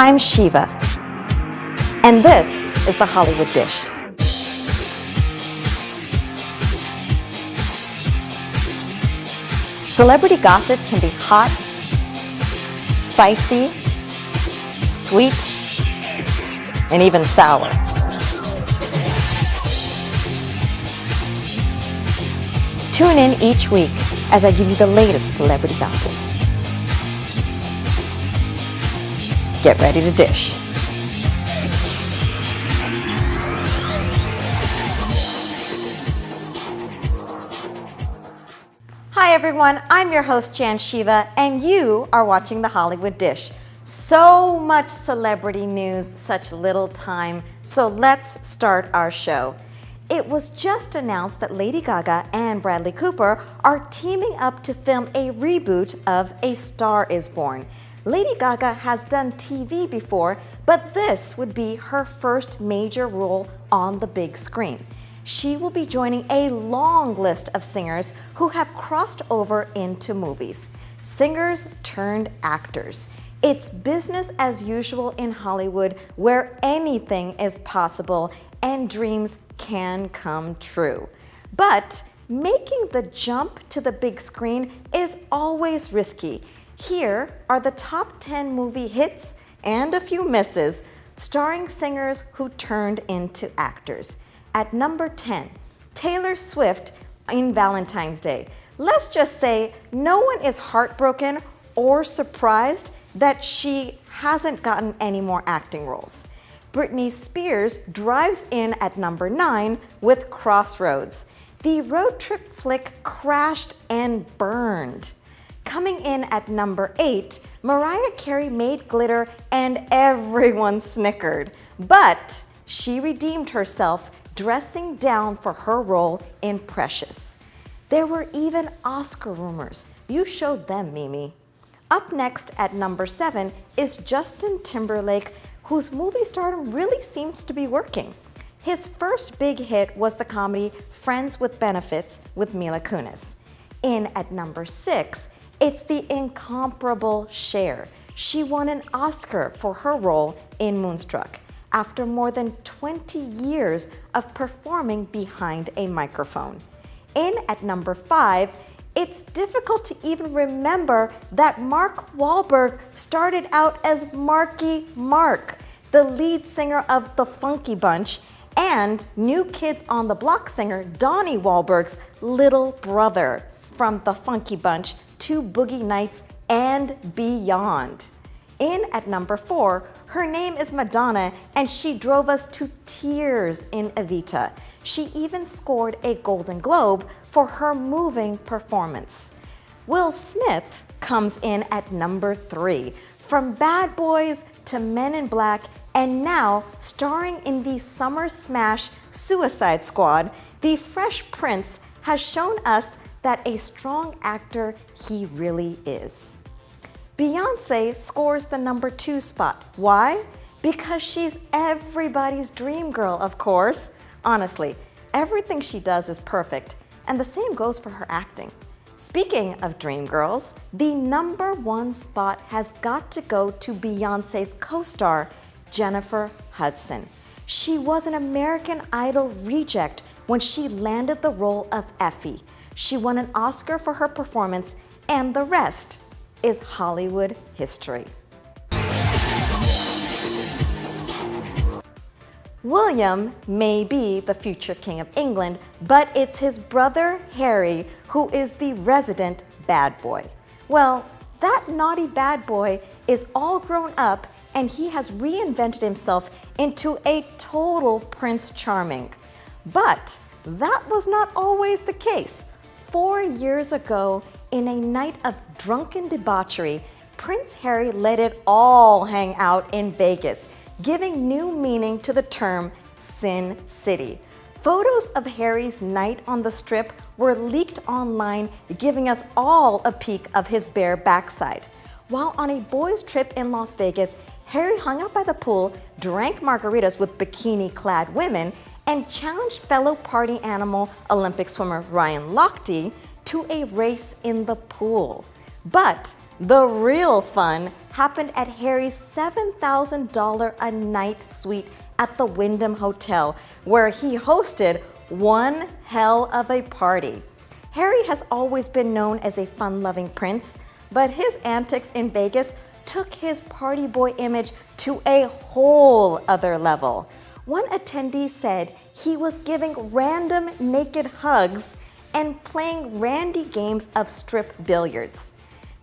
I'm Shiva, and this is the Hollywood Dish. Celebrity gossip can be hot, spicy, sweet, and even sour. Tune in each week as I give you the latest celebrity gossip. Get ready to dish. Hi everyone, I'm your host Jan Shiva, and you are watching the Hollywood Dish. So much celebrity news, such little time, so let's start our show. It was just announced that Lady Gaga and Bradley Cooper are teaming up to film a reboot of A Star Is Born. Lady Gaga has done TV before, but this would be her first major role on the big screen. She will be joining a long list of singers who have crossed over into movies. Singers turned actors. It's business as usual in Hollywood, where anything is possible and dreams can come true. But making the jump to the big screen is always risky. Here are the top 10 movie hits and a few misses, starring singers who turned into actors. At number 10, Taylor Swift in Valentine's Day. Let's just say no one is heartbroken or surprised that she hasn't gotten any more acting roles. Britney Spears drives in at number 9 with Crossroads. The road trip flick crashed and burned. Coming in at number 8, Mariah Carey made Glitter and everyone snickered. But she redeemed herself, dressing down for her role in Precious. There were even Oscar rumors. You showed them, Mimi. Up next at number 7 is Justin Timberlake, whose movie stardom really seems to be working. His first big hit was the comedy Friends with Benefits with Mila Kunis. In at number 6, it's the incomparable Cher. She won an Oscar for her role in Moonstruck after more than 20 years of performing behind a microphone. In at number 5, it's difficult to even remember that Mark Wahlberg started out as Marky Mark, the lead singer of The Funky Bunch, and New Kids on the Block singer Donnie Wahlberg's little brother from The Funky Bunch to Boogie Nights and beyond. In at number 4, her name is Madonna, and she drove us to tears in Evita. She even scored a Golden Globe for her moving performance. Will Smith comes in at number 3. From Bad Boys to Men in Black, and now starring in the summer smash Suicide Squad, the Fresh Prince has shown us that a strong actor he really is. Beyoncé scores the number 2 spot. Why? Because she's everybody's dream girl, of course. Honestly, everything she does is perfect, and the same goes for her acting. Speaking of dream girls, the number 1 spot has got to go to Beyoncé's co-star, Jennifer Hudson. She was an American Idol reject when she landed the role of Effie. She won an Oscar for her performance, and the rest is Hollywood history. William may be the future King of England, but it's his brother Harry who is the resident bad boy. Well, that naughty bad boy is all grown up, and he has reinvented himself into a total Prince Charming. But that was not always the case. 4 years ago, in a night of drunken debauchery, Prince Harry let it all hang out in Vegas, giving new meaning to the term Sin City. Photos of Harry's night on the Strip were leaked online, giving us all a peek of his bare backside. While on a boys' trip in Las Vegas, Harry hung out by the pool, drank margaritas with bikini-clad women, and challenged fellow party animal Olympic swimmer Ryan Lochte to a race in the pool. But the real fun happened at Harry's $7,000 a night suite at the Wyndham Hotel, where he hosted one hell of a party. Harry has always been known as a fun-loving prince, but his antics in Vegas took his party boy image to a whole other level. One attendee said he was giving random naked hugs and playing randy games of strip billiards.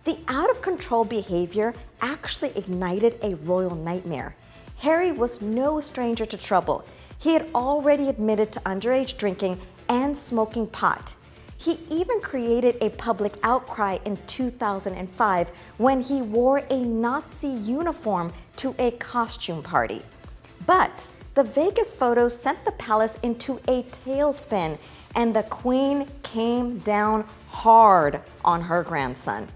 The out-of-control behavior actually ignited a royal nightmare. Harry was no stranger to trouble. He had already admitted to underage drinking and smoking pot. He even created a public outcry in 2005 when he wore a Nazi uniform to a costume party. But the Vegas photos sent the palace into a tailspin, and the Queen came down hard on her grandson.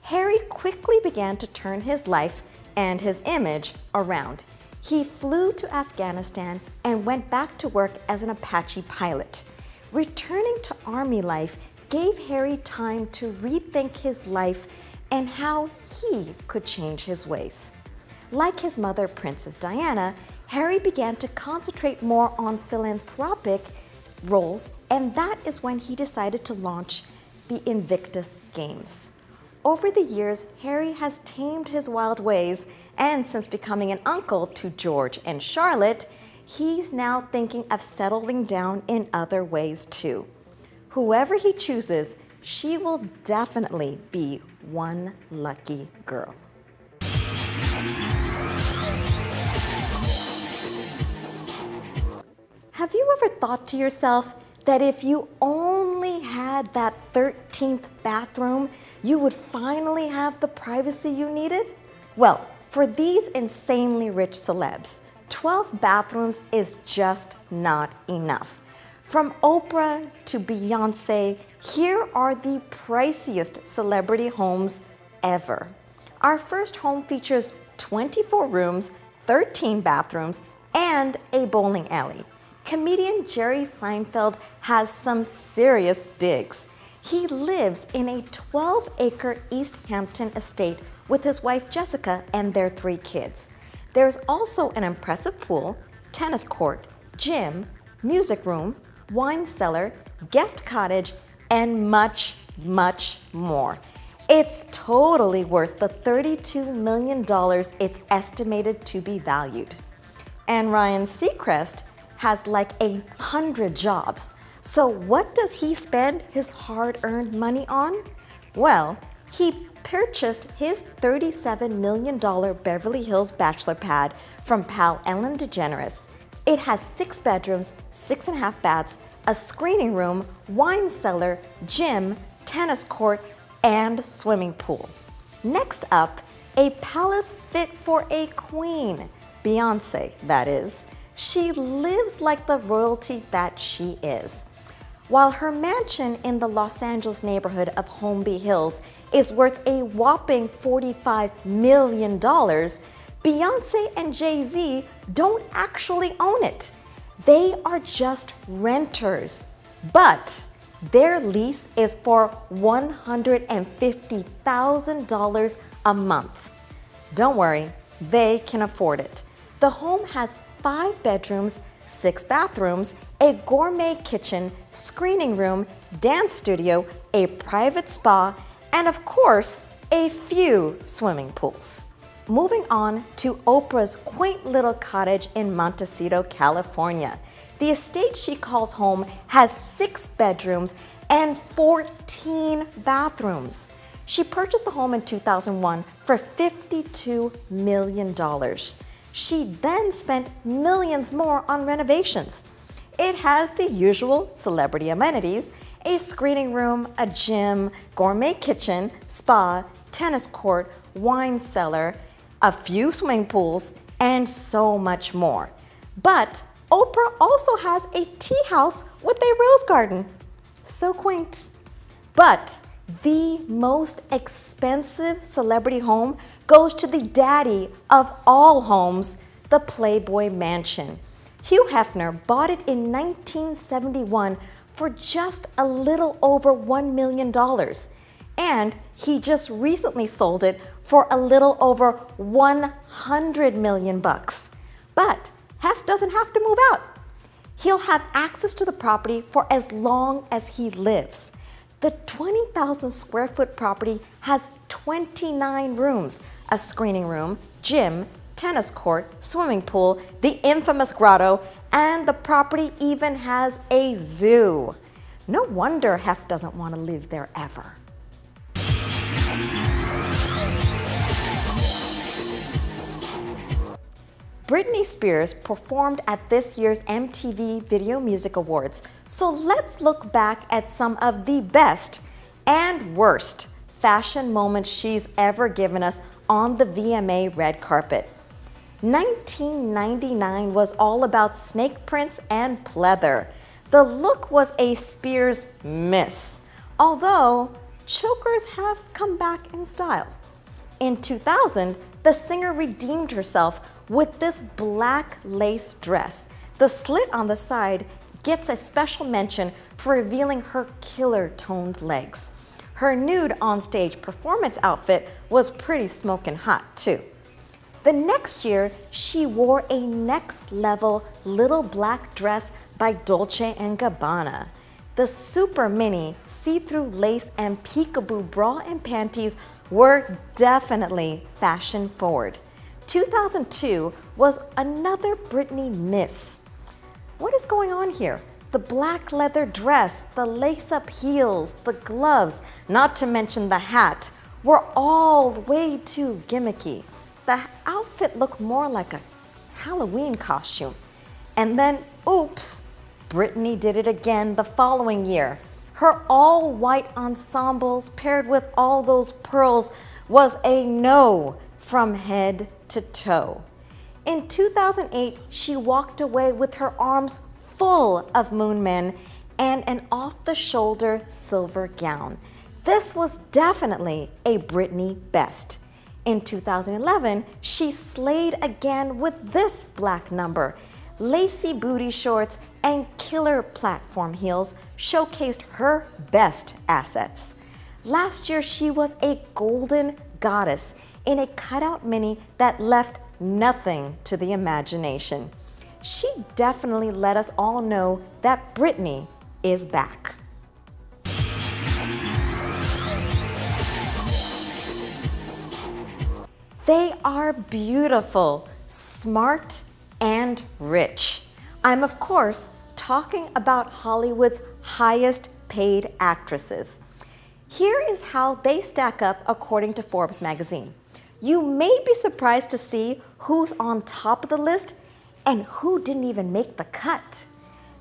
Harry quickly began to turn his life and his image around. He flew to Afghanistan and went back to work as an Apache pilot. Returning to Army life gave Harry time to rethink his life and how he could change his ways. Like his mother, Princess Diana, Harry began to concentrate more on philanthropic roles, and that is when he decided to launch the Invictus Games. Over the years, Harry has tamed his wild ways, and since becoming an uncle to George and Charlotte, he's now thinking of settling down in other ways too. Whoever he chooses, she will definitely be one lucky girl. Have you ever thought to yourself that if you only had that 13th bathroom, you would finally have the privacy you needed? Well, for these insanely rich celebs, 12 bathrooms is just not enough. From Oprah to Beyonce, here are the priciest celebrity homes ever. Our first home features 24 rooms, 13 bathrooms, and a bowling alley. Comedian Jerry Seinfeld has some serious digs. He lives in a 12-acre East Hampton estate with his wife Jessica and their 3 kids. There's also an impressive pool, tennis court, gym, music room, wine cellar, guest cottage, and much, much more. It's totally worth the $32 million it's estimated to be valued. And Ryan Seacrest has like 100 jobs. So what does he spend his hard-earned money on? Well, he purchased his $37 million Beverly Hills bachelor pad from pal Ellen DeGeneres. It has 6 bedrooms, 6.5 baths, a screening room, wine cellar, gym, tennis court, and swimming pool. Next up, a palace fit for a queen, Beyonce, that is. She lives like the royalty that she is. While her mansion in the Los Angeles neighborhood of Holmby Hills is worth a whopping $45 million, Beyonce and Jay-Z don't actually own it. They are just renters, but their lease is for $150,000 a month. Don't worry, they can afford it. The home has 5 bedrooms, 6 bathrooms, a gourmet kitchen, screening room, dance studio, a private spa, and of course, a few swimming pools. Moving on to Oprah's quaint little cottage in Montecito, California. The estate she calls home has 6 bedrooms and 14 bathrooms. She purchased the home in 2001 for $52 million. She then spent millions more on renovations. It has the usual celebrity amenities, a screening room, a gym, gourmet kitchen, spa, tennis court, wine cellar, a few swimming pools, and so much more. But Oprah also has a tea house with a rose garden. So quaint. But the most expensive celebrity home goes to the daddy of all homes, the Playboy Mansion. Hugh Hefner bought it in 1971 for just a little over $1 million. And he just recently sold it for a little over 100 million bucks. But Hef doesn't have to move out. He'll have access to the property for as long as he lives. The 20,000 square foot property has 29 rooms, a screening room, gym, tennis court, swimming pool, the infamous grotto, and the property even has a zoo. No wonder Hef doesn't want to live there ever. Britney Spears performed at this year's MTV Video Music Awards, so let's look back at some of the best and worst fashion moments she's ever given us on the VMA red carpet. 1999 was all about snake prints and pleather. The look was a Spears miss, although chokers have come back in style. In 2000, the singer redeemed herself with this black lace dress. The slit on the side gets a special mention for revealing her killer-toned legs. Her nude onstage performance outfit was pretty smoking hot, too. The next year, she wore a next-level little black dress by Dolce & Gabbana. The super mini see-through lace and peekaboo bra and panties were definitely fashion-forward. 2002 was another Britney miss. What is going on here? The black leather dress, the lace-up heels, the gloves, not to mention the hat, were all way too gimmicky. The outfit looked more like a Halloween costume. And then, oops, Britney did it again the following year. Her all-white ensembles paired with all those pearls was a no from head to toe. In 2008, she walked away with her arms full of moon men and an off-the-shoulder silver gown. This was definitely a Britney best. In 2011, she slayed again with this black number. Lacy booty shorts and killer platform heels showcased her best assets. Last year, she was a golden goddess in a cutout mini that left nothing to the imagination. She definitely let us all know that Britney is back. They are beautiful, smart, and rich. I'm, of course, talking about Hollywood's highest paid actresses. Here is how they stack up according to Forbes magazine. You may be surprised to see who's on top of the list and who didn't even make the cut.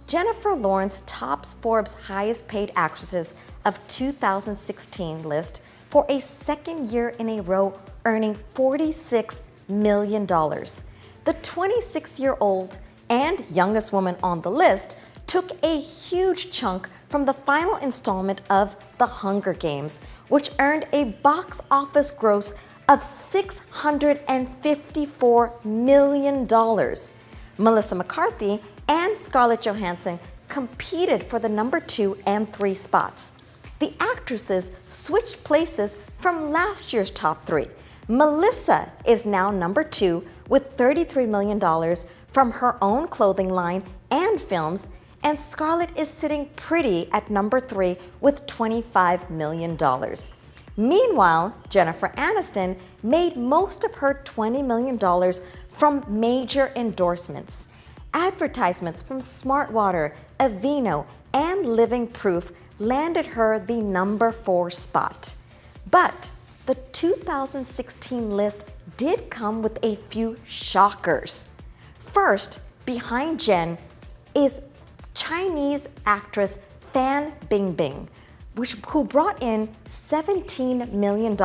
Jennifer Lawrence tops Forbes' highest paid actresses of 2016 list for a second year in a row, earning $46 million. The 26-year-old and youngest woman on the list took a huge chunk from the final installment of The Hunger Games, which earned a box office gross of $654 million. Melissa McCarthy and Scarlett Johansson competed for the number 2 and 3 spots. The actresses switched places from last year's top 3. Melissa is now number 2 with $33 million from her own clothing line and films, and Scarlett is sitting pretty at number 3 with $25 million. Meanwhile, Jennifer Aniston made most of her $20 million from major endorsements. Advertisements from Smartwater, Aveeno, and Living Proof landed her the number 4 spot. But the 2016 list did come with a few shockers. First, behind Jen is Chinese actress Fan Bingbing, who brought in $17 million.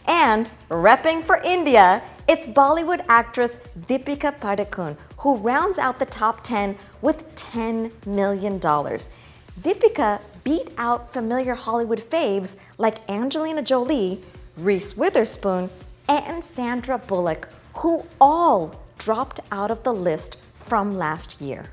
And repping for India, it's Bollywood actress Deepika Padukone, who rounds out the top 10 with $10 million. Deepika beat out familiar Hollywood faves like Angelina Jolie, Reese Witherspoon, and Sandra Bullock, who all dropped out of the list from last year.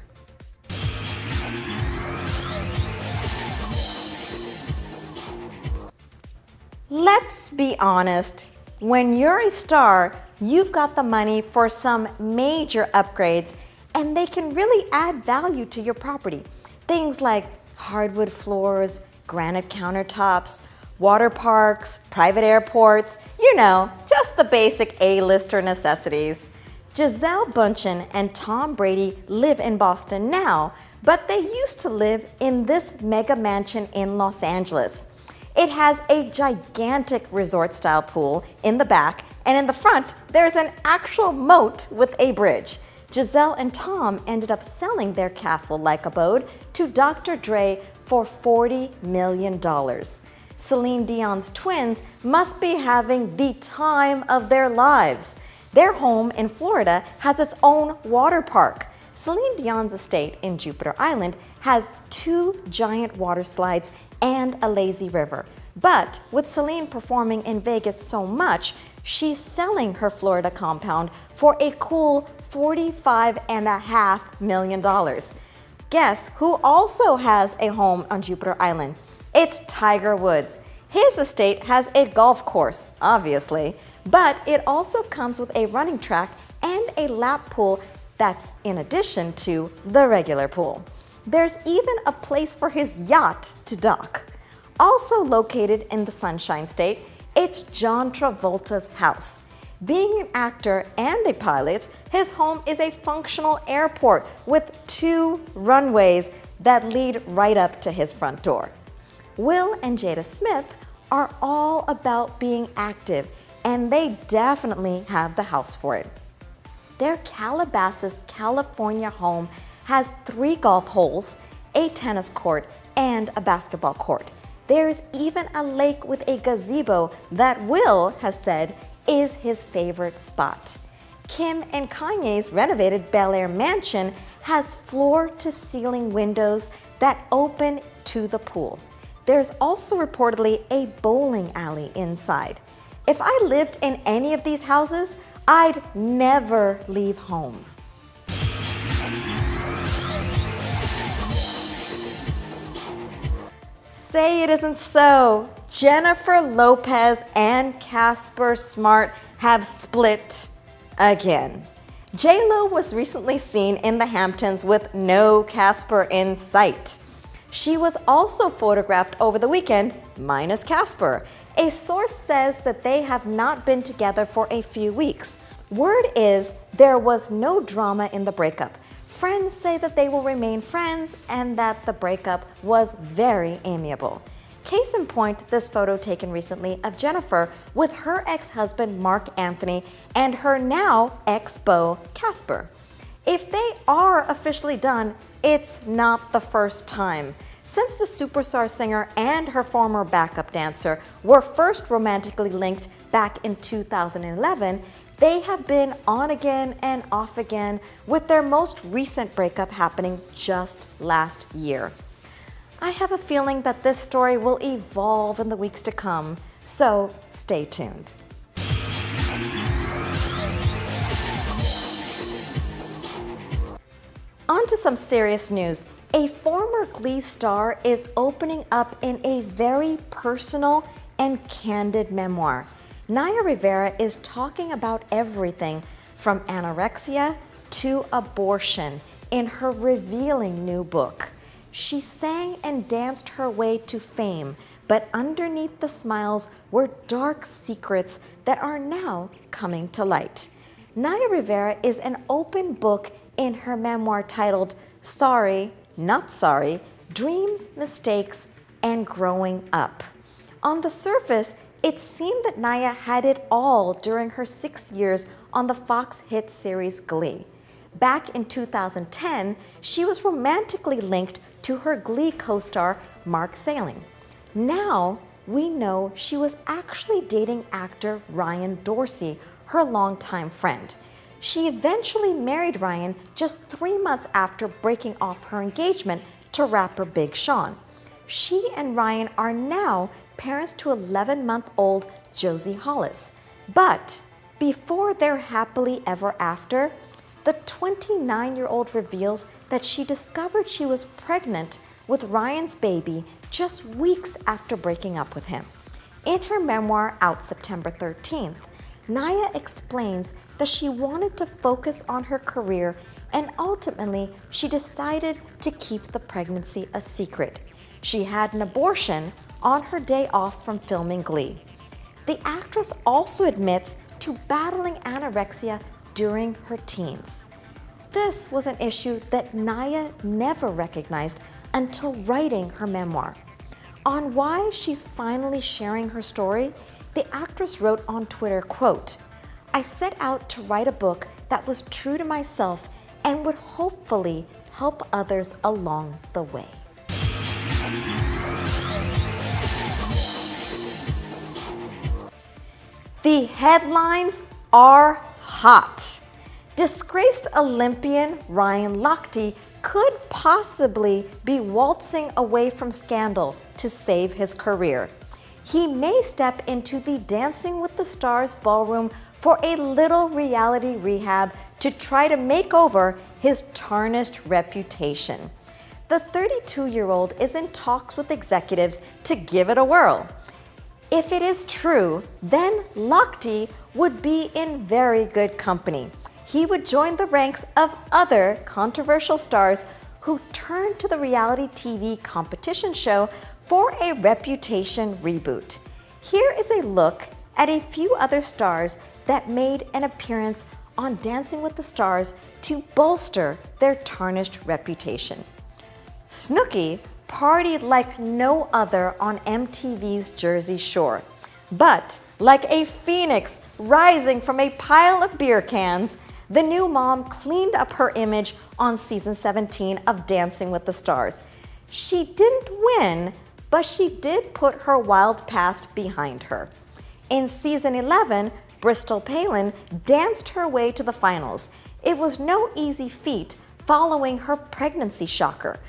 Let's be honest, when you're a star, you've got the money for some major upgrades, and they can really add value to your property. Things like hardwood floors, granite countertops, water parks, private airports, just the basic A-lister necessities. Gisele Bündchen and Tom Brady live in Boston now, but they used to live in this mega mansion in Los Angeles. It has a gigantic resort-style pool in the back, and in the front, there's an actual moat with a bridge. Gisele and Tom ended up selling their castle-like abode to Dr. Dre for $40 million. Celine Dion's twins must be having the time of their lives. Their home in Florida has its own water park. Celine Dion's estate in Jupiter Island has 2 giant water slides and a lazy river. But with Celine performing in Vegas so much, she's selling her Florida compound for a cool $45.5 million. Guess who also has a home on Jupiter Island? It's Tiger Woods. His estate has a golf course, obviously, but it also comes with a running track and a lap pool that's in addition to the regular pool. There's even a place for his yacht to dock. Also located in the Sunshine State, it's John Travolta's house. Being an actor and a pilot, his home is a functional airport with 2 runways that lead right up to his front door. Will and Jada Smith are all about being active, and they definitely have the house for it. Their Calabasas, California home has 3 golf holes, a tennis court, and a basketball court. There's even a lake with a gazebo that Will has said is his favorite spot. Kim and Kanye's renovated Bel Air mansion has floor-to-ceiling windows that open to the pool. There's also reportedly a bowling alley inside. If I lived in any of these houses, I'd never leave home. Say it isn't so. Jennifer Lopez and Casper Smart have split again. JLo was recently seen in the Hamptons with no Casper in sight. She was also photographed over the weekend, minus Casper. A source says that they have not been together for a few weeks. Word is there was no drama in the breakup. Friends say that they will remain friends and that the breakup was very amiable. Case in point, this photo taken recently of Jennifer with her ex-husband Mark Anthony and her now ex-beau Casper. If they are officially done, it's not the first time. Since the superstar singer and her former backup dancer were first romantically linked back in 2011, they have been on again and off again, with their most recent breakup happening just last year. I have a feeling that this story will evolve in the weeks to come, so stay tuned. On to some serious news. A former Glee star is opening up in a very personal and candid memoir. Naya Rivera is talking about everything from anorexia to abortion in her revealing new book. She sang and danced her way to fame, but underneath the smiles were dark secrets that are now coming to light. Naya Rivera is an open book in her memoir titled Sorry, Not Sorry, Dreams, Mistakes, and Growing Up. On the surface, it seemed that Naya had it all during her 6 years on the Fox hit series Glee. Back in 2010, she was romantically linked to her Glee co-star Mark Salling. Now, we know she was actually dating actor Ryan Dorsey, her longtime friend. She eventually married Ryan just 3 months after breaking off her engagement to rapper Big Sean. She and Ryan are now parents to 11-month-old Josie Hollis. But before their happily ever after, the 29-year-old reveals that she discovered she was pregnant with Ryan's baby just weeks after breaking up with him. In her memoir out September 13th, Naya explains that she wanted to focus on her career and ultimately she decided to keep the pregnancy a secret. She had an abortion on her day off from filming Glee. The actress also admits to battling anorexia during her teens. This was an issue that Naya never recognized until writing her memoir. On why she's finally sharing her story, the actress wrote on Twitter, quote, "I set out to write a book that was true to myself and would hopefully help others along the way." The headlines are hot. Disgraced Olympian Ryan Lochte could possibly be waltzing away from scandal to save his career. He may step into the Dancing with the Stars ballroom for a little reality rehab to try to make over his tarnished reputation. The 32-year-old is in talks with executives to give it a whirl. If it is true, then Lochte would be in very good company. He would join the ranks of other controversial stars who turned to the reality TV competition show for a reputation reboot. Here is a look at a few other stars that made an appearance on Dancing with the Stars to bolster their tarnished reputation. Snooki partied like no other on MTV's Jersey Shore. But like a phoenix rising from a pile of beer cans, the new mom cleaned up her image on season 17 of Dancing with the Stars. She didn't win, but she did put her wild past behind her. In season 11, Bristol Palin danced her way to the finals. It was no easy feat following her pregnancy shocker.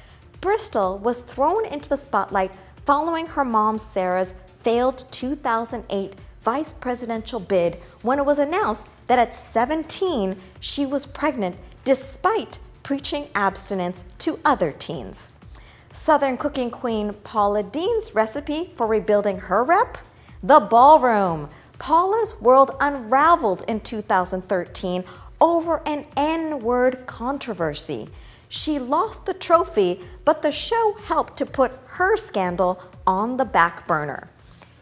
Bristol was thrown into the spotlight following her mom Sarah's failed 2008 vice presidential bid when it was announced that at 17 she was pregnant despite preaching abstinence to other teens. Southern cooking queen Paula Deen's recipe for rebuilding her rep? The ballroom. Paula's world unraveled in 2013 over an N-word controversy. She lost the trophy, but the show helped to put her scandal on the back burner.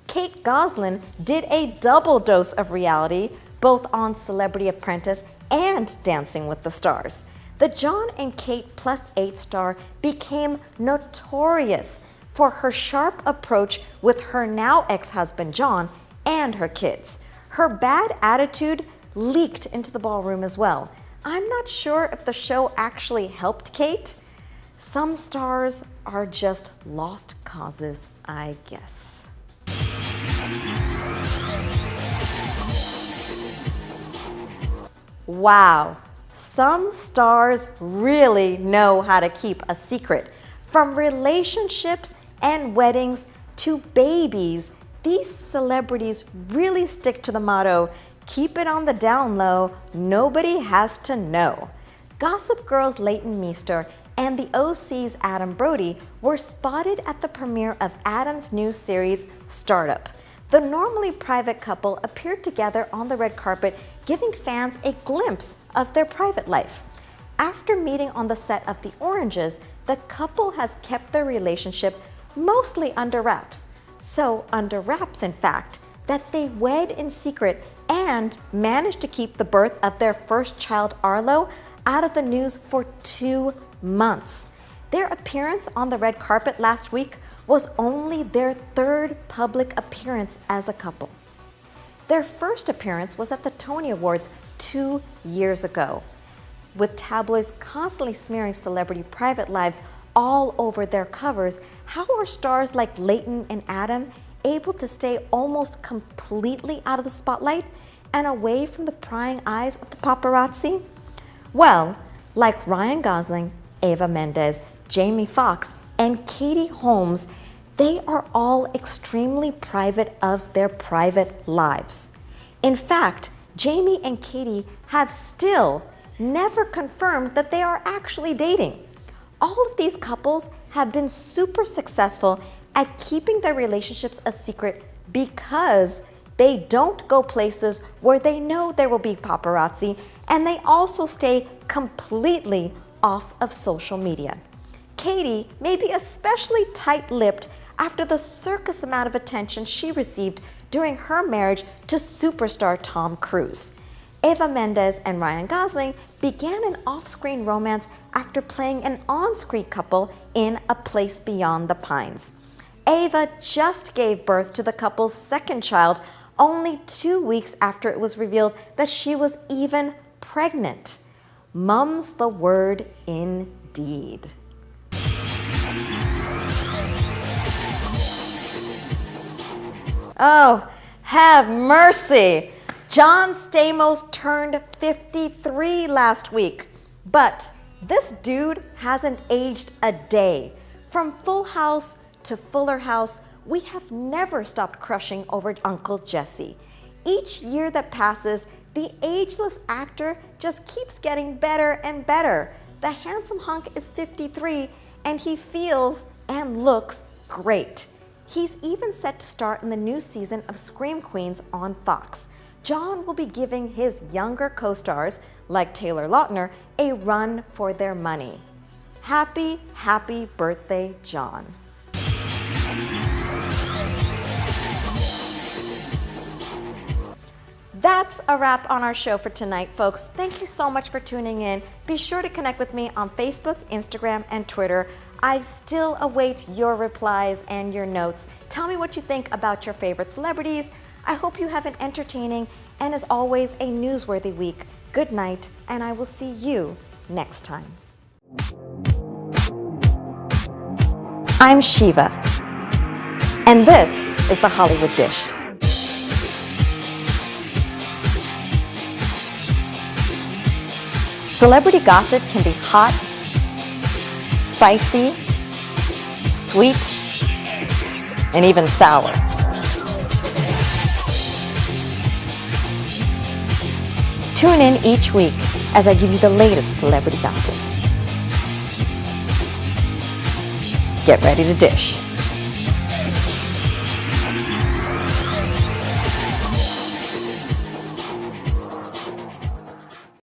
Kate Gosselin did a double dose of reality, both on Celebrity Apprentice and Dancing with the Stars. The John and Kate +8 star became notorious for her sharp approach with her now ex-husband John and her kids. Her bad attitude leaked into the ballroom as well. I'm not sure if the show actually helped Kate. Some stars are just lost causes, I guess. Wow, some stars really know how to keep a secret. From relationships and weddings to babies, these celebrities really stick to the motto, keep it on the down low, nobody has to know. Gossip Girl's Leighton Meester and the OC's Adam Brody were spotted at the premiere of Adam's new series, Startup. The normally private couple appeared together on the red carpet, giving fans a glimpse of their private life. After meeting on the set of The Oranges, the couple has kept their relationship mostly under wraps. So under wraps, in fact, that they wed in secret and managed to keep the birth of their first child, Arlo, out of the news for 2 months. Their appearance on the red carpet last week was only their third public appearance as a couple. Their first appearance was at the Tony Awards 2 years ago. With tabloids constantly smearing celebrity private lives all over their covers, how are stars like Leighton and Adam able to stay almost completely out of the spotlight and away from the prying eyes of the paparazzi? Well, like Ryan Gosling, Eva Mendes, Jamie Foxx, and Katie Holmes, they are all extremely private of their private lives. In fact, Jamie and Katie have still never confirmed that they are actually dating. All of these couples have been super successful at keeping their relationships a secret because they don't go places where they know there will be paparazzi, and they also stay completely off of social media. Katie may be especially tight-lipped after the circus amount of attention she received during her marriage to superstar Tom Cruise. Eva Mendes and Ryan Gosling began an off-screen romance after playing an on-screen couple in A Place Beyond the Pines. Eva just gave birth to the couple's second child only 2 weeks after it was revealed that she was even pregnant. Mum's the word indeed. Oh, have mercy. John Stamos turned 53 last week, but this dude hasn't aged a day. From Full House to Fuller House, we have never stopped crushing over Uncle Jesse. Each year that passes, the ageless actor just keeps getting better and better. The handsome hunk is 53, and he feels and looks great. He's even set to star in the new season of Scream Queens on Fox. John will be giving his younger co-stars, like Taylor Lautner, a run for their money. Happy, happy birthday, John. That's a wrap on our show for tonight, folks. Thank you so much for tuning in. Be sure to connect with me on Facebook, Instagram, and Twitter. I still await your replies and your notes. Tell me what you think about your favorite celebrities. I hope you have an entertaining and, as always, a newsworthy week. Good night, and I will see you next time. I'm Shiva, and this is the Hollywood Dish. Celebrity gossip can be hot, spicy, sweet, and even sour. Tune in each week as I give you the latest celebrity gossip. Get ready to dish.